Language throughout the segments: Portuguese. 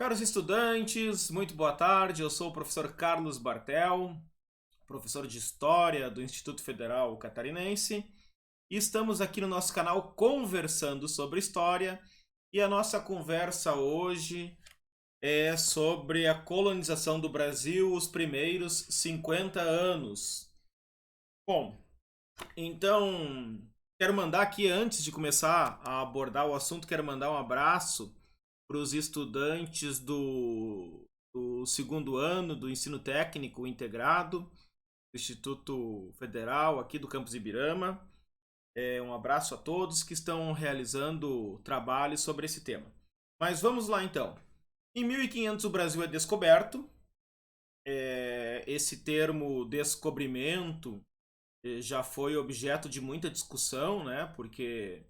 Caros estudantes, muito boa tarde. Eu sou o professor Carlos Bartel, professor de História do Instituto Federal Catarinense, e estamos aqui no nosso canal conversando sobre história. E a nossa conversa hoje é sobre a colonização do Brasil, os primeiros 50 anos. Bom, então quero mandar aqui, antes de começar a abordar o assunto, quero mandar um abraço para os estudantes do segundo ano do ensino técnico integrado do Instituto Federal aqui do campus Ibirama. Um abraço a todos que estão realizando trabalhos sobre esse tema. Mas vamos lá então. Em 1500 o Brasil é descoberto. Esse termo descobrimento já foi objeto de muita discussão, né? Porque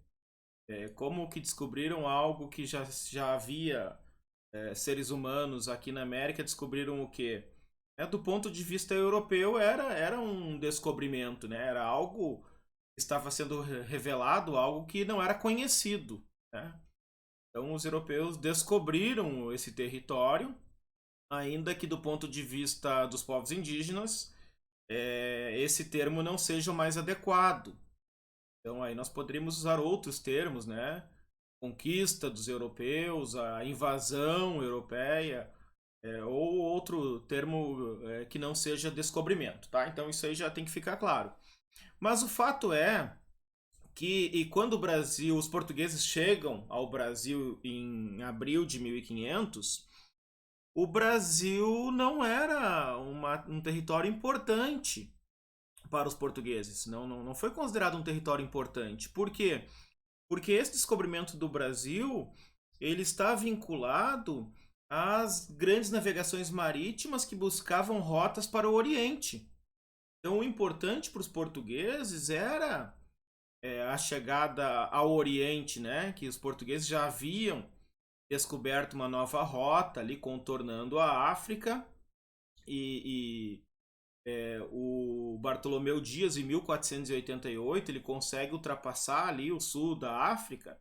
como que descobriram algo que já havia seres humanos aqui na América, descobriram o quê? Do ponto de vista europeu, era um descobrimento, né? Era algo que estava sendo revelado, algo que não era conhecido, né? Então, os europeus descobriram esse território, ainda que do ponto de vista dos povos indígenas, esse termo não seja o mais adequado. Então, aí nós poderíamos usar outros termos, né? Conquista dos europeus, a invasão europeia, ou outro termo que não seja descobrimento, tá? Então isso aí já tem que ficar claro. Mas o fato é que e quando o Brasil, os portugueses chegam ao Brasil em abril de 1500, o Brasil não era um território importante para os portugueses. Não foi considerado um território importante. Por quê? Porque esse descobrimento do Brasil ele está vinculado às grandes navegações marítimas que buscavam rotas para o Oriente. Então, o importante para os portugueses era a chegada ao Oriente, né? Que os portugueses já haviam descoberto uma nova rota ali contornando a África o Bartolomeu Dias em 1488 ele consegue ultrapassar ali o sul da África,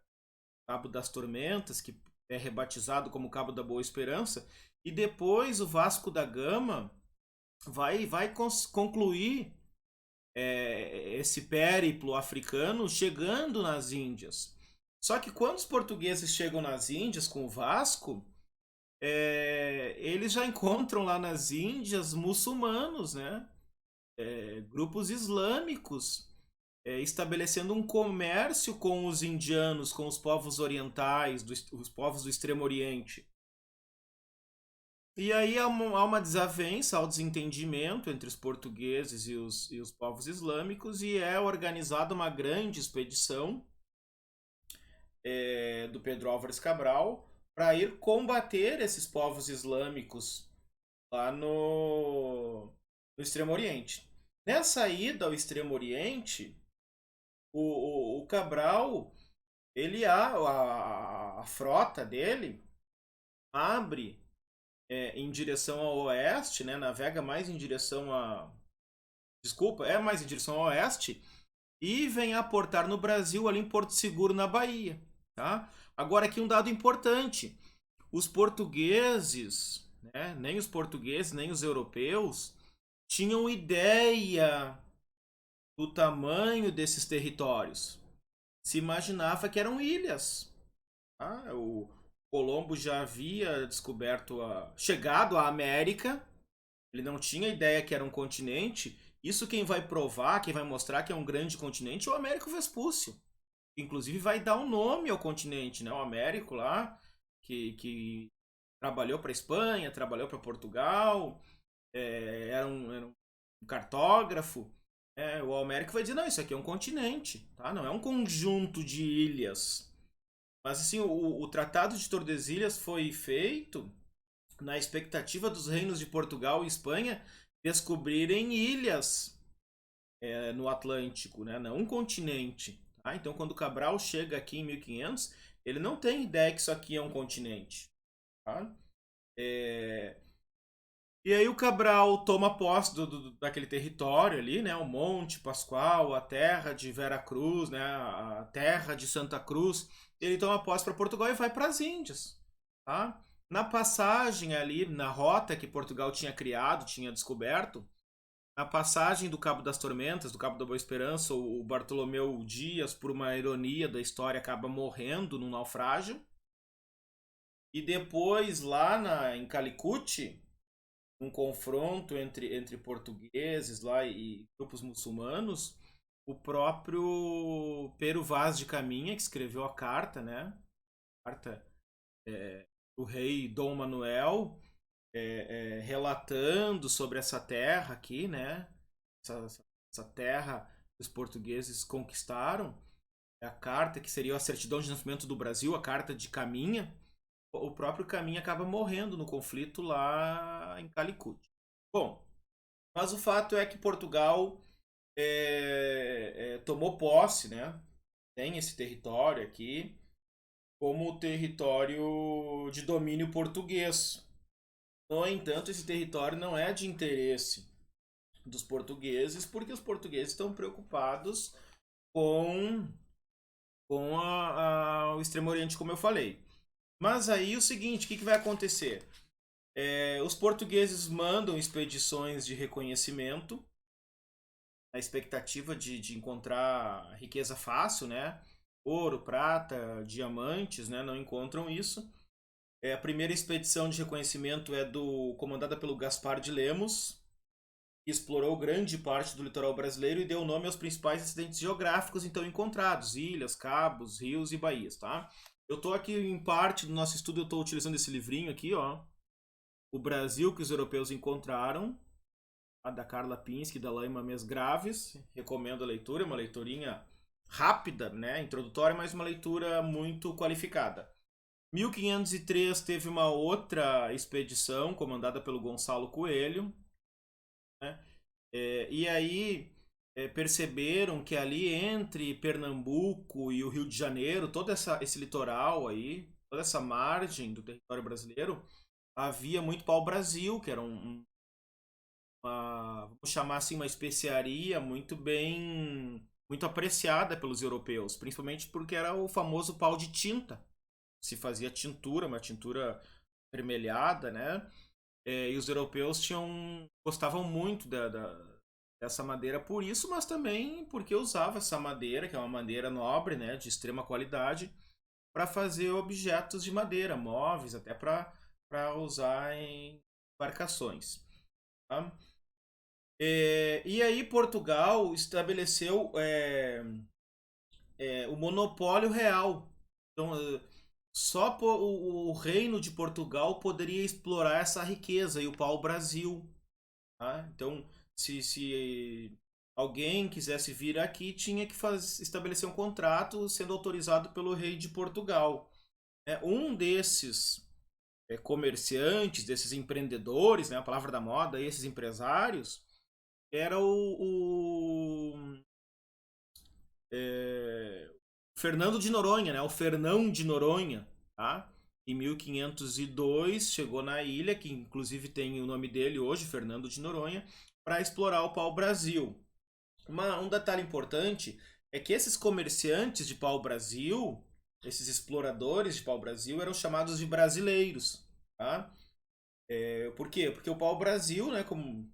Cabo das Tormentas, que é rebatizado como Cabo da Boa Esperança, e depois o Vasco da Gama vai concluir esse périplo africano chegando nas Índias. Só que quando os portugueses chegam nas Índias com o Vasco, eles já encontram lá nas Índias muçulmanos, né? Grupos islâmicos estabelecendo um comércio com os indianos, com os povos orientais, os povos do Extremo Oriente. E aí há uma desavença, há um desentendimento entre os portugueses e os povos islâmicos e é organizada uma grande expedição do Pedro Álvares Cabral para ir combater esses povos islâmicos lá no Extremo Oriente. Nessa ida ao Extremo Oriente, o Cabral, a frota dele abre em direção ao oeste, né? Navega mais em direção a. Desculpa, é mais em direção ao oeste e vem aportar no Brasil, ali em Porto Seguro, na Bahia. Tá? Agora, aqui um dado importante: os portugueses, né? Nem os portugueses, nem os europeus tinham ideia do tamanho desses territórios. Se imaginava que eram ilhas. Tá? O Colombo já havia chegado à América, ele não tinha ideia que era um continente. Isso quem vai provar, quem vai mostrar que é um grande continente é o Américo Vespúcio. Inclusive vai dar um nome ao continente, né? O Américo lá, que trabalhou para a Espanha, trabalhou para Portugal, era um cartógrafo. O Américo vai dizer, não, isso aqui é um continente, tá? Não é um conjunto de ilhas. Mas assim, o Tratado de Tordesilhas foi feito na expectativa dos reinos de Portugal e Espanha descobrirem ilhas no Atlântico, né? Não um continente. Tá? Então, quando Cabral chega aqui em 1500, ele não tem ideia que isso aqui é um continente. Tá? E aí o Cabral toma posse daquele território ali, né? O Monte Pascoal, a terra de Vera Cruz, né? A terra de Santa Cruz. Ele toma posse para Portugal e vai para as Índias, tá? Na passagem ali, na rota que Portugal tinha criado, tinha descoberto, na passagem do Cabo das Tormentas, do Cabo da Boa Esperança, o Bartolomeu Dias, por uma ironia da história, acaba morrendo num naufrágio. E depois, em Calicut, um confronto entre portugueses lá e grupos muçulmanos, o próprio Pero Vaz de Caminha, que escreveu a carta, né? A carta do rei Dom Manuel, relatando sobre essa terra aqui, né? Essa terra que os portugueses conquistaram. A carta que seria a certidão de nascimento do Brasil, a carta de Caminha. O próprio Caminha acaba morrendo no conflito lá em Calicut. Bom, mas o fato é que Portugal tomou posse, né? Tem esse território aqui como território de domínio português. No entanto, esse território não é de interesse dos portugueses, porque os portugueses estão preocupados com, o Extremo Oriente, como eu falei. Mas aí o seguinte, o que vai acontecer? Os portugueses mandam expedições de reconhecimento, na expectativa de encontrar riqueza fácil, né? Ouro, prata, diamantes, né? Não encontram isso. A primeira expedição de reconhecimento é comandada pelo Gaspar de Lemos, que explorou grande parte do litoral brasileiro e deu nome aos principais acidentes geográficos então encontrados, ilhas, cabos, rios e baías, tá? Eu estou aqui em parte do nosso estudo, eu estou utilizando esse livrinho aqui, ó, O Brasil que os Europeus Encontraram, da Carla Pinsky, da Laima Mes Graves. Recomendo a leitura, é uma leiturinha rápida, né, introdutória, mas uma leitura muito qualificada. 1503 teve uma outra expedição comandada pelo Gonçalo Coelho, né? E aí perceberam que ali entre Pernambuco e o Rio de Janeiro, todo esse litoral aí, toda essa margem do território brasileiro, havia muito pau-brasil, que era vamos chamar assim, uma especiaria muito apreciada pelos europeus, principalmente porque era o famoso pau de tinta. Se fazia tintura, uma tintura vermelhada, né? E os europeus gostavam muito dessa madeira por isso, mas também porque usava essa madeira, que é uma madeira nobre, né, de extrema qualidade, para fazer objetos de madeira, móveis, até para usar em embarcações. Tá? E aí Portugal estabeleceu o monopólio real. Então, só o reino de Portugal poderia explorar essa riqueza e o pau-brasil. Tá? Então, se alguém quisesse vir aqui, tinha que estabelecer um contrato sendo autorizado pelo rei de Portugal. Um desses comerciantes, desses empreendedores, né, a palavra da moda, esses empresários, era Fernando de Noronha, né, o Fernão de Noronha. Tá? Em 1502 chegou na ilha, que inclusive tem o nome dele hoje, Fernando de Noronha, para explorar o pau-brasil. Um detalhe importante é que esses comerciantes de pau-brasil, esses exploradores de pau-brasil, eram chamados de brasileiros. Tá? Por quê? Porque o pau-brasil, né, como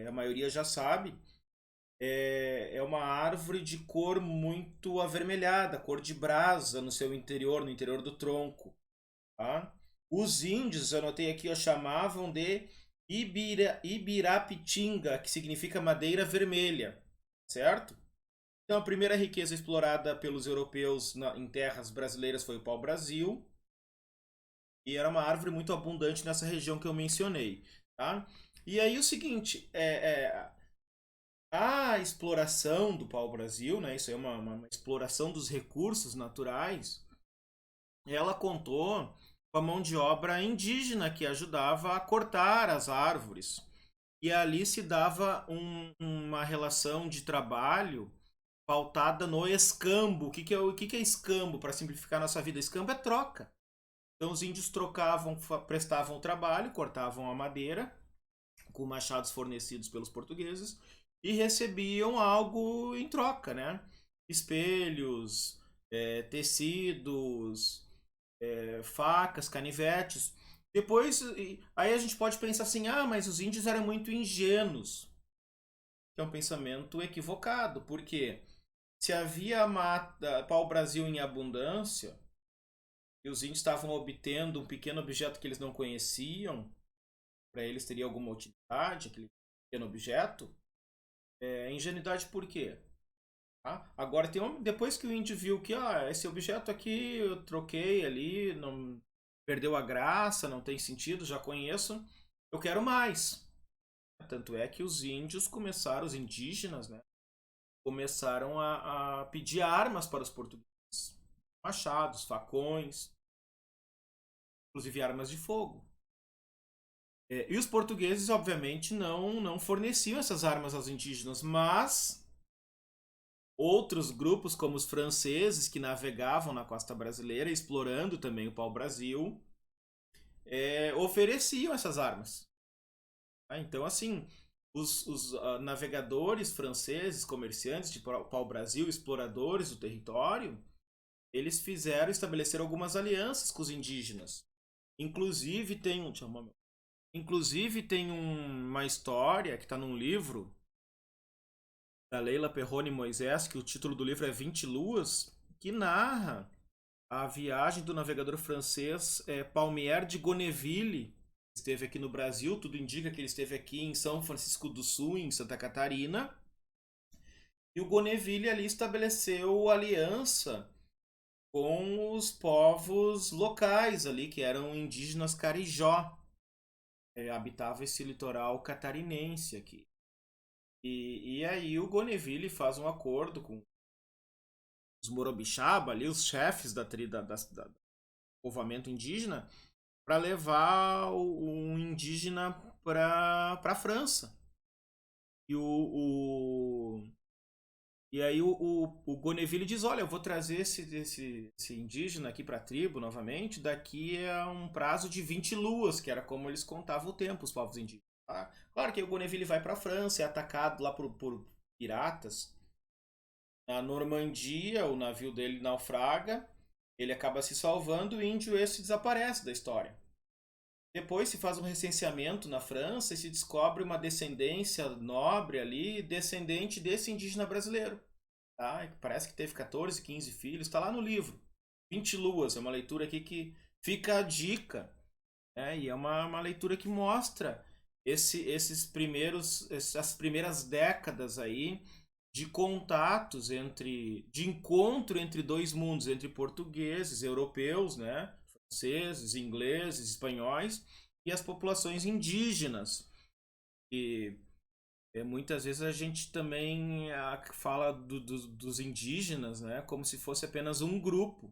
a maioria já sabe, é uma árvore de cor muito avermelhada, cor de brasa no seu interior, no interior do tronco. Tá? Os índios, eu anotei aqui, chamavam de Ibirapitinga, que significa madeira vermelha, certo? Então a primeira riqueza explorada pelos europeus em terras brasileiras foi o pau-brasil, e era uma árvore muito abundante nessa região que eu mencionei. Tá? E aí o seguinte, a exploração do pau-brasil, né, isso é uma exploração dos recursos naturais, ela contou com a mão de obra indígena que ajudava a cortar as árvores. E ali se dava uma relação de trabalho pautada no escambo. O que é escambo? Para simplificar nossa vida, escambo é troca. Então os índios trocavam, prestavam o trabalho, cortavam a madeira com machados fornecidos pelos portugueses e recebiam algo em troca, né? Espelhos, tecidos, facas, canivetes. Depois, aí a gente pode pensar assim, ah, mas os índios eram muito ingênuos. Que é um pensamento equivocado, porque se havia mata, pau-brasil em abundância, e os índios estavam obtendo um pequeno objeto que eles não conheciam, para eles teria alguma utilidade, aquele pequeno objeto, ingenuidade por quê? Tá? Agora, depois que o índio viu que esse objeto aqui eu troquei ali, não perdeu a graça, não tem sentido, já conheço, eu quero mais. Tanto é que os índios começaram, os indígenas, né, começaram a pedir armas para os portugueses. Machados, facões, inclusive armas de fogo. E os portugueses, obviamente, não forneciam essas armas aos indígenas, mas outros grupos, como os franceses, que navegavam na costa brasileira, explorando também o pau-brasil, ofereciam essas armas. Então, assim, os navegadores franceses, comerciantes de pau-brasil, exploradores do território, eles estabeleceram algumas alianças com os indígenas. Inclusive tem uma história que está num livro da Leila Perrone Moisés, que o título do livro é 20 Luas, que narra a viagem do navegador francês Palmier de Gonneville. Esteve aqui no Brasil, tudo indica que ele esteve aqui em São Francisco do Sul, em Santa Catarina. E o Gonneville ali estabeleceu aliança com os povos locais ali, que eram indígenas carijó. Habitava esse litoral catarinense aqui. E aí o Gonneville faz um acordo com os Morobixaba, ali, os chefes da povoamento indígena, para levar um indígena para a França. E e aí o Gonneville diz, olha, eu vou trazer esse indígena aqui para a tribo novamente daqui a um prazo de 20 luas, que era como eles contavam o tempo, os povos indígenas. Tá? Claro que o Gonneville vai para a França, é atacado lá por piratas. Na Normandia, o navio dele naufraga, ele acaba se salvando e o índio esse desaparece da história. Depois se faz um recenseamento na França e se descobre uma descendência nobre ali, descendente desse indígena brasileiro. Tá? Parece que teve 14, 15 filhos, está lá no livro. 20 Luas, é uma leitura aqui que fica a dica. Né? E é uma leitura que mostra essas primeiras décadas aí de contatos de encontro entre dois mundos, entre portugueses, europeus, né? Franceses, ingleses, espanhóis e as populações indígenas. E muitas vezes a gente também fala dos indígenas, né? Como se fosse apenas um grupo.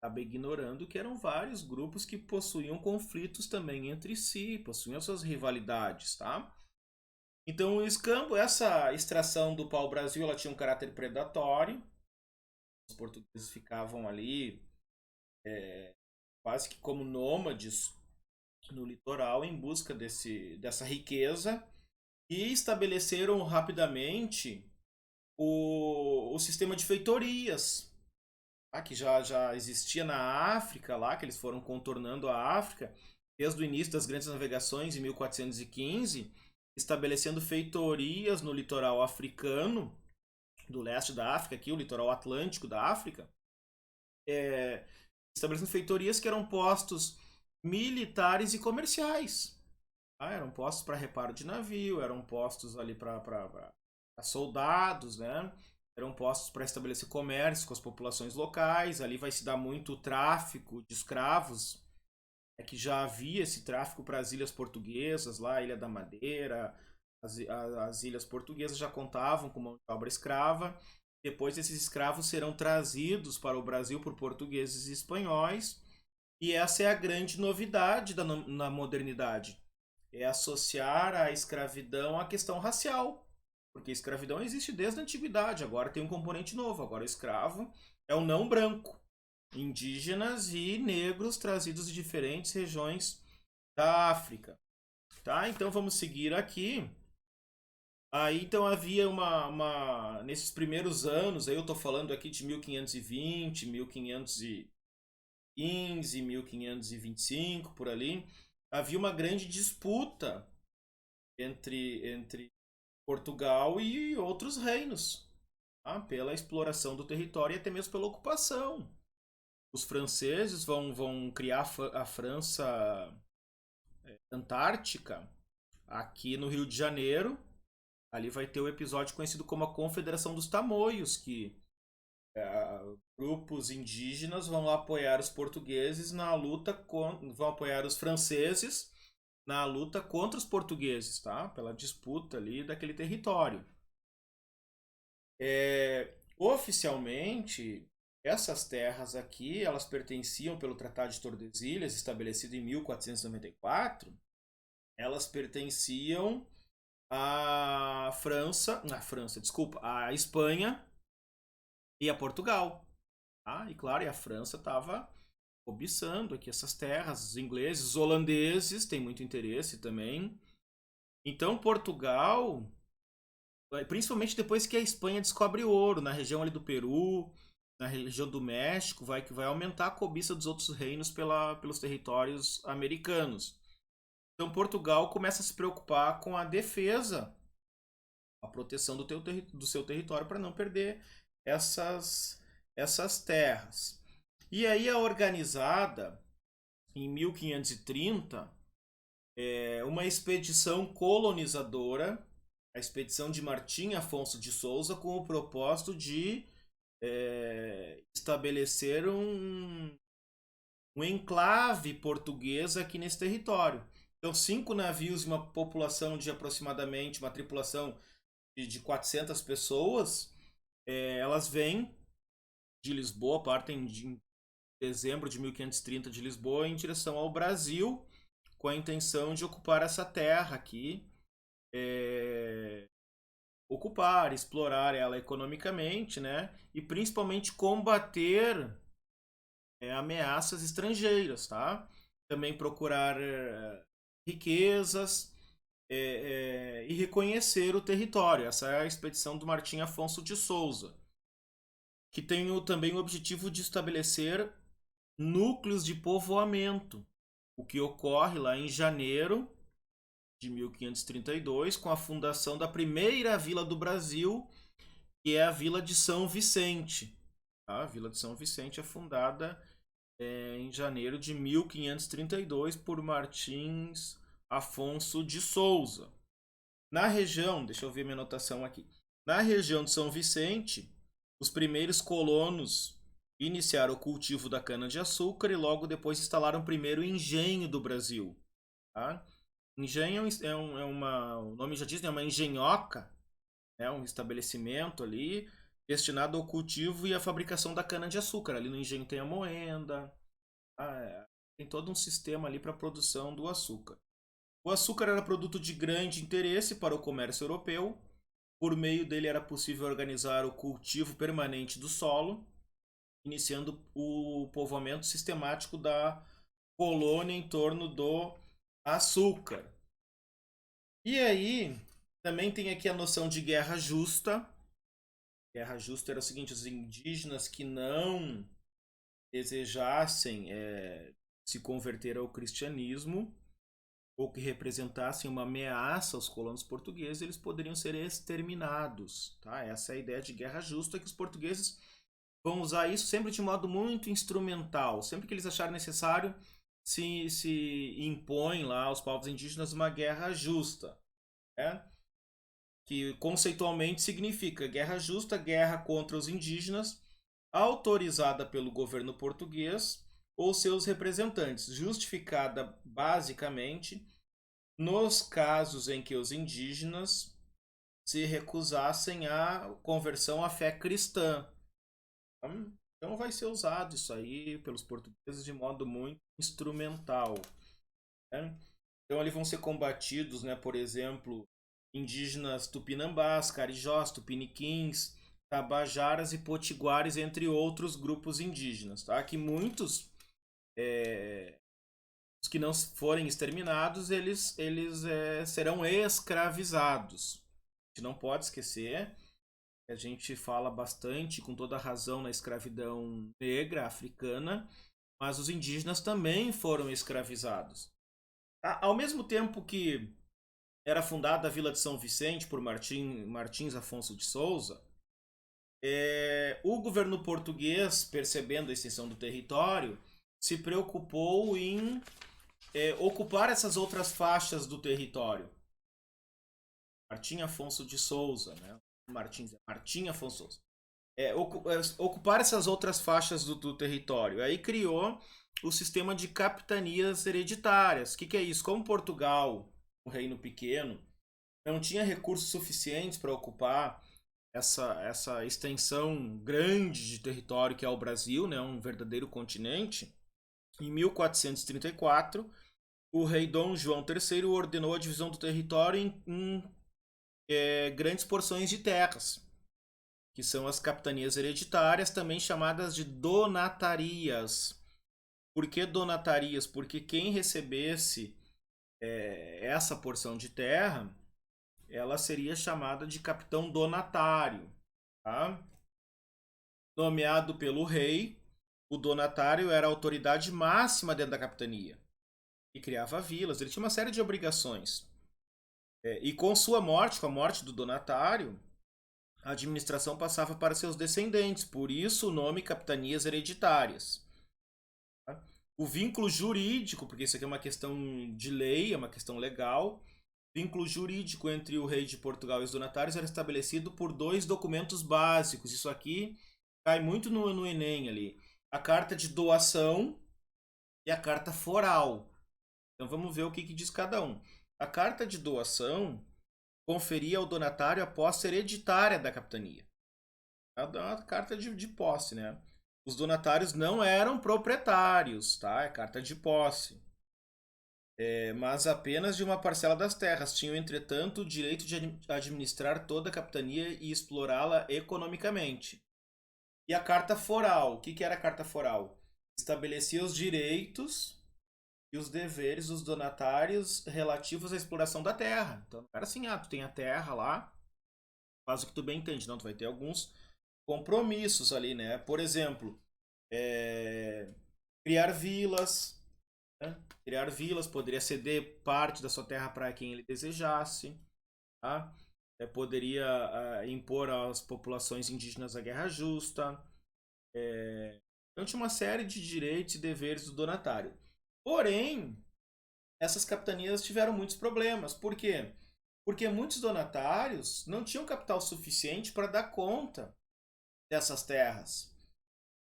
Acaba ignorando que eram vários grupos que possuíam conflitos também entre si, possuíam suas rivalidades, tá? Então, o escambo, essa extração do pau-brasil, ela tinha um caráter predatório. Os portugueses ficavam ali quase que como nômades no litoral em busca dessa riqueza e estabeleceram rapidamente o sistema de feitorias, tá? Que já existia na África, lá que eles foram contornando a África desde o início das grandes navegações em 1415, estabelecendo feitorias no litoral africano, do leste da África, aqui o litoral atlântico da África, estabelecendo feitorias que eram postos militares e comerciais. Ah, eram postos para reparo de navio, eram postos ali para soldados, né? Eram postos para estabelecer comércio com as populações locais. Ali vai se dar muito o tráfico de escravos. É que já havia esse tráfico para as ilhas portuguesas, lá a Ilha da Madeira, as ilhas portuguesas já contavam com mão de obra escrava. Depois esses escravos serão trazidos para o Brasil por portugueses e espanhóis. E essa é a grande novidade na modernidade. É associar a escravidão à questão racial. Porque a escravidão existe desde a antiguidade, agora tem um componente novo. Agora o escravo é o não branco. Indígenas e negros trazidos de diferentes regiões da África. Tá? Então vamos seguir aqui. Aí então havia nesses primeiros anos, aí eu estou falando aqui de 1520, 1500 1515, 1525, por ali, havia uma grande disputa entre Portugal e outros reinos, tá? Pela exploração do território e até mesmo pela ocupação. Os franceses vão criar a França Antártica aqui no Rio de Janeiro. Ali vai ter o episódio conhecido como a Confederação dos Tamoios, que grupos indígenas vão apoiar os portugueses na luta vão apoiar os franceses na luta contra os portugueses, tá? Pela disputa ali daquele território. Oficialmente, essas terras aqui, elas pertenciam pelo Tratado de Tordesilhas, estabelecido em 1494, elas pertenciam à à Espanha e a Portugal. Tá? E claro, e a França estava cobiçando aqui essas terras, os ingleses, os holandeses têm muito interesse também. Então Portugal, principalmente depois que a Espanha descobre ouro na região ali do Peru, na região do México, vai aumentar a cobiça dos outros reinos pelos territórios americanos. Então Portugal começa a se preocupar com a defesa, a proteção do seu território para não perder essas terras. E aí é organizada, em 1530, uma expedição colonizadora, a expedição de Martim Afonso de Souza, com o propósito de estabelecer um enclave português aqui nesse território. Então, 5 navios e uma população de aproximadamente, uma tripulação de 400 pessoas, elas vêm de Lisboa, partem em dezembro de 1530 de Lisboa em direção ao Brasil, com a intenção de ocupar essa terra aqui, ocupar, explorar ela economicamente, né? E principalmente combater ameaças estrangeiras, tá? Também procurar riquezas e reconhecer o território. Essa é a expedição do Martim Afonso de Souza, que tem também o objetivo de estabelecer núcleos de povoamento, o que ocorre lá em janeiro de 1532, com a fundação da primeira vila do Brasil, que é a Vila de São Vicente. A Vila de São Vicente é fundada em janeiro de 1532 por Martins Afonso de Souza. Na região, deixa eu ver minha anotação aqui. Na região de São Vicente, os primeiros colonos iniciaram o cultivo da cana-de-açúcar e logo depois instalaram o primeiro engenho do Brasil. Tá? Engenho o nome já diz, é uma engenhoca, um estabelecimento ali destinado ao cultivo e à fabricação da cana-de-açúcar. Ali no engenho tem a moenda, tem todo um sistema ali para a produção do açúcar. O açúcar era produto de grande interesse para o comércio europeu. Por meio dele era possível organizar o cultivo permanente do solo, iniciando o povoamento sistemático da colônia em torno do açúcar. E aí, também tem aqui a noção de guerra justa. Guerra justa era o seguinte: os indígenas que não desejassem se converter ao cristianismo ou que representassem uma ameaça aos colonos portugueses, eles poderiam ser exterminados. Tá? Essa é a ideia de guerra justa, que os portugueses vão usar isso sempre de modo muito instrumental. Sempre que eles acharem necessário, se impõe lá aos povos indígenas uma guerra justa. Né? Que conceitualmente significa guerra justa, guerra contra os indígenas, autorizada pelo governo português ou seus representantes, justificada basicamente nos casos em que os indígenas se recusassem à conversão à fé cristã. Então vai ser usado isso aí pelos portugueses de modo muito instrumental. Né? Então ali vão ser combatidos, né, por exemplo, indígenas tupinambás, carijós, tupiniquins, tabajaras e potiguares, entre outros grupos indígenas. Tá? Que muitos, os que não forem exterminados, eles serão escravizados. A gente não pode esquecer que a gente fala bastante, com toda razão, na escravidão negra africana, mas os indígenas também foram escravizados. Ao mesmo tempo que era fundada a Vila de São Vicente por Martins Afonso de Souza, o governo português, percebendo a extensão do território, se preocupou em ocupar essas outras faixas do território. Martim Afonso de Souza, né? Martim Afonso Souza. Ocupar essas outras faixas do território. Aí criou o sistema de capitanias hereditárias. O que é isso? Como Portugal, um reino pequeno, não tinha recursos suficientes para ocupar essa extensão grande de território que é o Brasil, né, um verdadeiro continente, em 1434, o rei Dom João III ordenou a divisão do território em grandes porções de terras, que são as capitanias hereditárias, também chamadas de donatarias. Por que donatarias? Porque quem recebesse essa porção de terra, ela seria chamada de capitão donatário. Tá? Nomeado pelo rei, o donatário era a autoridade máxima dentro da capitania. E criava vilas, ele tinha uma série de obrigações. E com sua morte, com a morte do donatário, a administração passava para seus descendentes, por isso o nome capitanias hereditárias. Tá? O vínculo jurídico, porque isso aqui é uma questão de lei, é uma questão legal, o vínculo jurídico entre o rei de Portugal e os donatários era estabelecido por dois documentos básicos. Isso aqui cai muito no Enem ali. A carta de doação e a carta foral. Então vamos ver o que diz cada um. A carta de doação conferia ao donatário a posse hereditária da capitania. É uma carta de posse, né? Os donatários não eram proprietários, tá? É carta de posse. Mas apenas de uma parcela das terras. Tinham, entretanto, o direito de administrar toda a capitania e explorá-la economicamente. E a carta foral. O que era a carta foral? Estabelecia os direitos e os deveres dos donatários relativos à exploração da terra. Então, não era assim, tu tem a terra lá, faz o que tu bem entende. Não, tu vai ter alguns compromissos ali, né? Por exemplo, criar vilas, né? Criar vilas, poderia ceder parte da sua terra para quem ele desejasse, tá? Poderia impor às populações indígenas a guerra justa. Então tinha uma série de direitos e deveres do donatário. Porém, essas capitanias tiveram muitos problemas. Por quê? Porque muitos donatários não tinham capital suficiente para dar conta dessas terras.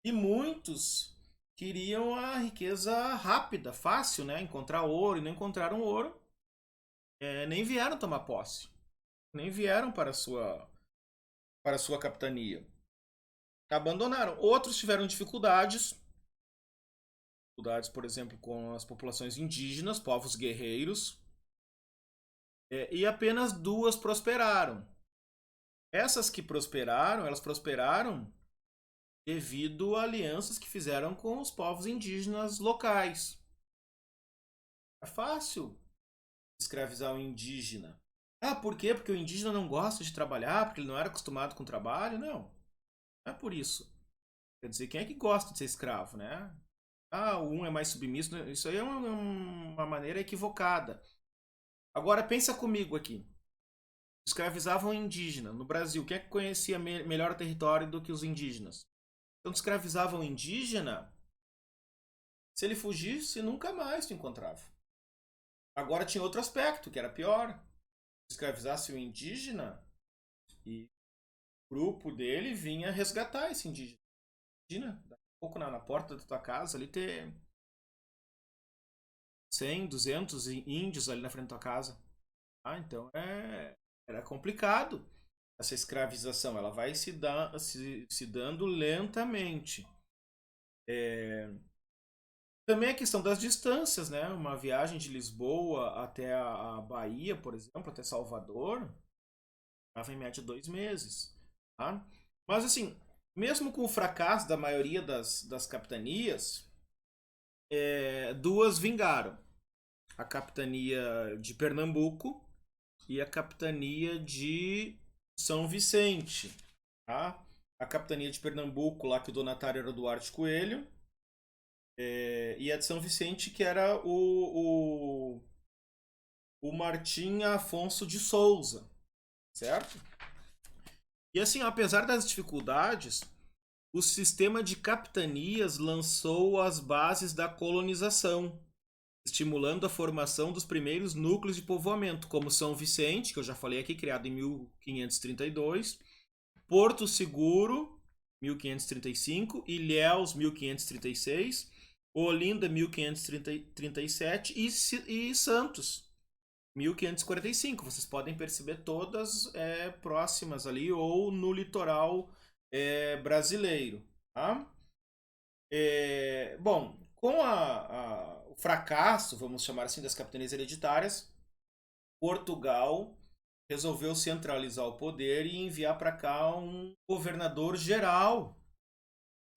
E muitos queriam a riqueza rápida, fácil, né? Encontrar ouro, e não encontraram ouro. Nem vieram tomar posse. Nem vieram para a sua capitania. Abandonaram. Outros tiveram dificuldades, por exemplo, com as populações indígenas, povos guerreiros, e apenas duas prosperaram. Essas que prosperaram, elas prosperaram devido a alianças que fizeram com os povos indígenas locais. É fácil escravizar o indígena. Ah, por quê? Porque o indígena não gosta de trabalhar, porque ele não era acostumado com trabalho? Não. Não é por isso. Quer dizer, quem é que gosta de ser escravo, né? Ah, um é mais submisso. Isso aí é uma maneira equivocada. Agora pensa comigo aqui. Escravizavam o indígena. No Brasil, quem é que conhecia melhor o território do que os indígenas? Então escravizavam o indígena. Se ele fugisse, nunca mais te encontrava. Agora tinha outro aspecto, que era pior. Escravizasse o indígena e o grupo dele vinha resgatar esse indígena. Imagina, daqui a pouco na porta da tua casa ali ter 100, 200 índios ali na frente da tua casa. Então era complicado essa escravização. Ela vai se dando lentamente. Também a questão das distâncias, né? Uma viagem de Lisboa até a Bahia, por exemplo, até Salvador, estava em média 2 meses. Tá? Mas assim, mesmo com o fracasso da maioria das capitanias, duas vingaram. A capitania de Pernambuco e a capitania de São Vicente. Tá? A capitania de Pernambuco, lá que o donatário era o Duarte Coelho, E a de São Vicente, que era o Martim Afonso de Souza, certo? E assim, apesar das dificuldades, o sistema de capitanias lançou as bases da colonização, estimulando a formação dos primeiros núcleos de povoamento, como São Vicente, que eu já falei aqui, criado em 1532, Porto Seguro, 1535, Ilhéus, 1536, Olinda, 1537 e Santos, 1545. Vocês podem perceber todas próximas ali ou no litoral brasileiro. Tá? Bom, com o fracasso, vamos chamar assim, das capitanias hereditárias, Portugal resolveu centralizar o poder e enviar para cá um governador geral,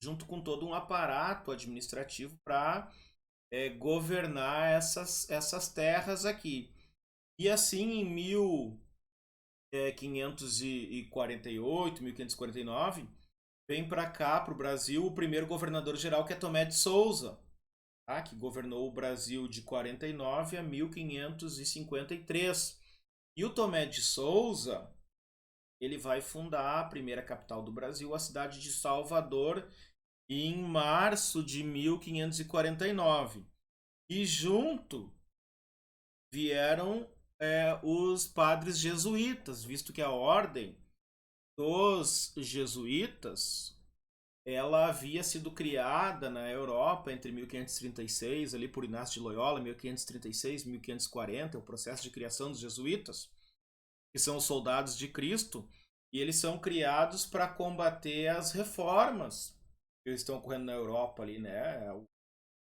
junto com todo um aparato administrativo para governar essas terras aqui. E assim, em 1548, 1549, vem para cá, para o Brasil, o primeiro governador geral, que é Tomé de Souza, tá? Que governou o Brasil de 49 a 1553. E o Tomé de Souza, ele vai fundar a primeira capital do Brasil, a cidade de Salvador, em março de 1549. E junto vieram os padres jesuítas, visto que a ordem dos jesuítas ela havia sido criada na Europa entre 1536, ali por Inácio de Loyola, 1536, 1540, o processo de criação dos jesuítas, que são os soldados de Cristo, e eles são criados para combater as reformas que estão ocorrendo na Europa ali, né?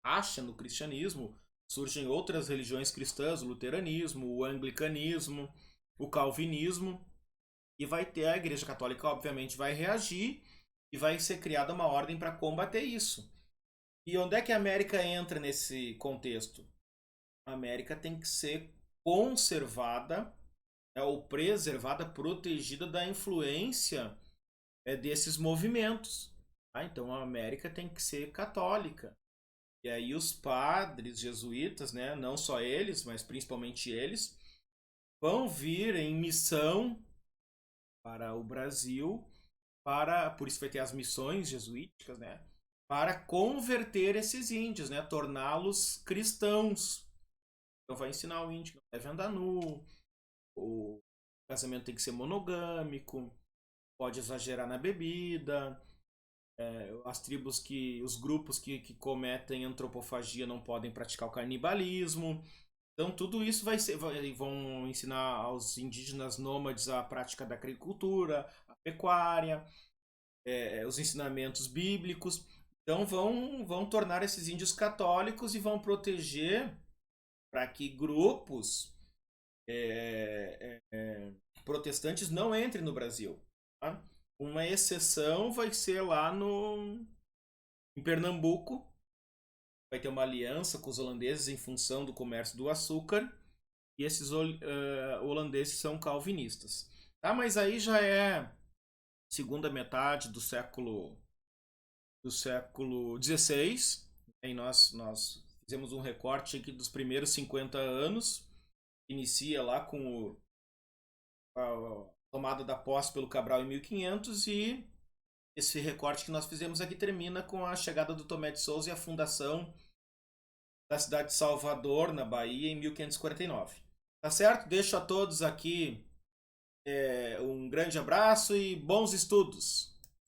Acha no cristianismo, surgem outras religiões cristãs, o luteranismo, o anglicanismo, o calvinismo, e vai ter a Igreja Católica, obviamente, vai reagir e vai ser criada uma ordem para combater isso. E onde é que a América entra nesse contexto? A América tem que ser conservada ou preservada, protegida da influência desses movimentos. Tá? Então a América tem que ser católica. E aí os padres jesuítas, né, não só eles, mas principalmente eles, vão vir em missão para o Brasil, por isso vai ter as missões jesuíticas, né, para converter esses índios, né, torná-los cristãos. Então vai ensinar o índio que não deve andar nu, o casamento tem que ser monogâmico, pode exagerar na bebida, as tribos os grupos que cometem antropofagia não podem praticar o canibalismo. Então tudo isso vão ensinar aos indígenas nômades a prática da agricultura, a pecuária, os ensinamentos bíblicos. Então vão tornar esses índios católicos e vão proteger para que grupos protestantes não entrem no Brasil. Tá? Uma exceção vai ser lá em Pernambuco. Vai ter uma aliança com os holandeses em função do comércio do açúcar. E esses holandeses são calvinistas. Tá? Mas aí já é segunda metade do século XVI. E nós fizemos um recorte aqui dos primeiros 50 anos. Inicia lá com a tomada da posse pelo Cabral em 1500 e esse recorte que nós fizemos aqui termina com a chegada do Tomé de Souza e a fundação da cidade de Salvador, na Bahia, em 1549. Tá certo? Deixo a todos aqui um grande abraço e bons estudos!